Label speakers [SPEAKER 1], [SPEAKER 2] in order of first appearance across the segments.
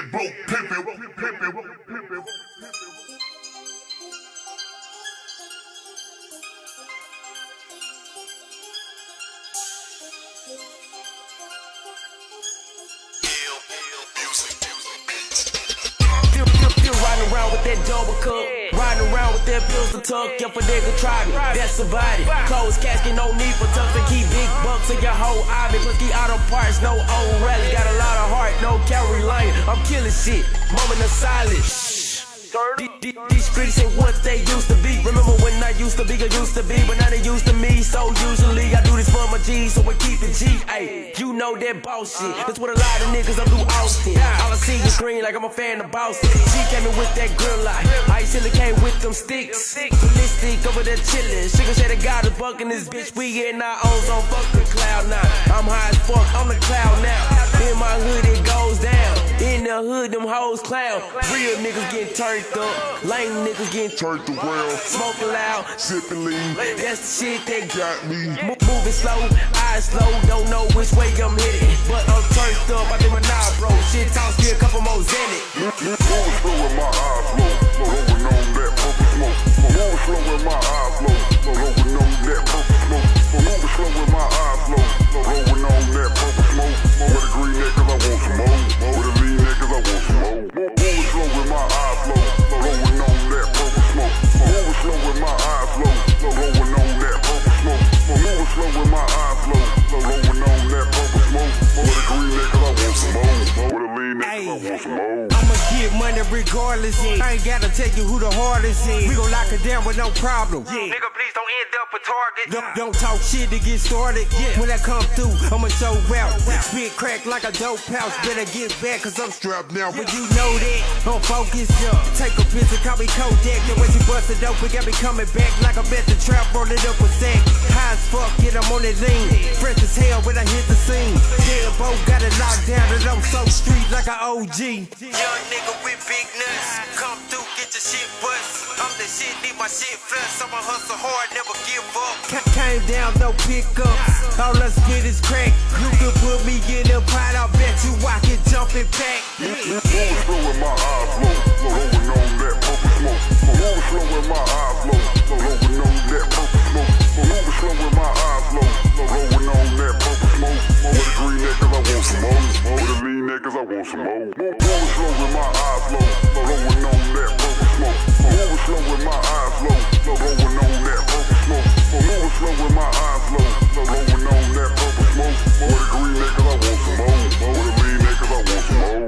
[SPEAKER 1] DeadBolt pimpin'.
[SPEAKER 2] Riding around with that double cup, riding around with that pills to tuck. If a nigga try me, that's about it. Closed casket, no need for tucks, and keep big bucks in your whole eye. Plus keep auto parts, no old rally. Got a lot of heart, no calorie line. I'm killing shit, moment of silence. These streets ain't what they used to be. Remember when I used to be, but now they used to me. So usually I do this for my G's, so I keep it G. Ayy, you know that boss shit. That's what a lot of niggas I'm do Austin. All I see is green like I'm a fan of Boston. She came in with that grill light. IceHittla came with them sticks. Ballistic over there chillin'. Sugar said I got a buck in this bitch. We in our own zone, fuck the cloud now. I'm high as fuck, I'm the cloud now. In my hood it goes down. In the hood them hoes clown. Real niggas getting turned up, lame niggas getting turned around. Smoking loud, sipping lean. That's the shit that got me. Moving slow, eyes slow, don't know which way I'm headed, but I'm turned up. I think my knob bro. Shit toss me a couple more Xanax.
[SPEAKER 1] Moving slow with my eyes low, rolling on that purple smoke. Moving slow with my eyes low, rolling on that purple smoke. Moving slow with my eyes low, rolling on that purple smoke. With the green niggas I want some more. With the lean niggas I want some more. Moving slow with my eyes low, rolling on that purple smoke. Moving slow with my eyes low, rolling on that purple smoke. Moving slow with my eyes low, rolling on that purple smoke. With the green niggas I want some more. With the lean niggas I want some more.
[SPEAKER 3] I'ma get money regardless. I ain't gotta tell you who the hardest is. We gon' lock it down with no problem.
[SPEAKER 2] Nigga, please don't end up a target.
[SPEAKER 3] Don't talk shit to get started. When I come through, I'ma show out. Spit crack like a dope house. Better get back, cause I'm strapped now. When you know that, I'm focused. Take a picture, call me Kodak. The way she busted open, got me coming back like I'm at the trap, rolling up a sack. High as fuck, yeah, I'm on that lean. Fresh as hell when I hit the scene. DeadBolt got it locked down, and I'm so street like an OG.
[SPEAKER 2] Young nigga with big nuts, come through, get your shit bust. I'm the shit, need my shit flush. I'ma hustle hard, never give up.
[SPEAKER 3] Came down, no pickups. All I spit is crack. You can put me in a pot, I bet you I can jump it back.
[SPEAKER 1] Moving slow with my eyes low, rolling on that purple smoke. Moving slow with my eyes low, rolling on that purple smoke. Moving slow with my eyes low, rolling on that purple smoke. With the green niggas I want some more. With the lean niggas I want some more. Moving slow with my eyes low, rolling on that purple smoke. Moving slow with my eyes low, rolling on that purple smoke. Moving slow with my eyes low, rolling on that purple smoke. With the green niggas I want some more. With the lean niggas I want some more.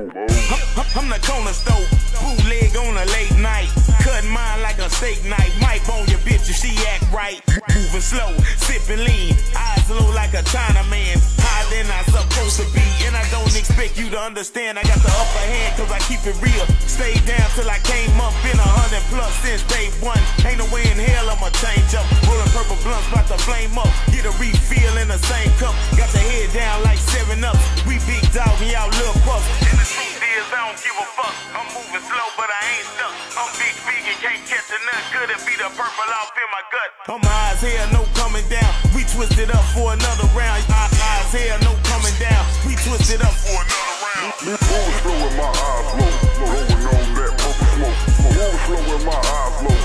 [SPEAKER 4] I'm the corner store, bootleg on a late night. Cutting mine like a steak knife. Might bone your bitch if she act right. Moving slow, sipping lean. Eyes low like a Chinaman. Higher than I supposed to be. And I don't expect you to understand. I got the upper hand cause I keep it real. Stay down till I came up. Been 100 plus since day one. Ain't no way in hell I'ma change up. Rolling purple blunts, about to flame up. Get a refill in the same cup. Got your head down like 7-Up. We big dog and y'all little puffs. And the truth is I don't give a fuck. I'm moving slow but I ain't stuck. I'm big and can't catch a nut. Couldn't be the purple off in my gut. I'm high as hell, no coming down. We twisted up for another round. High as hell, no coming down. We twisted up for another round.
[SPEAKER 1] Moving slow with my eyes low, rolling on that purple smoke. Moving slow with my eyes low,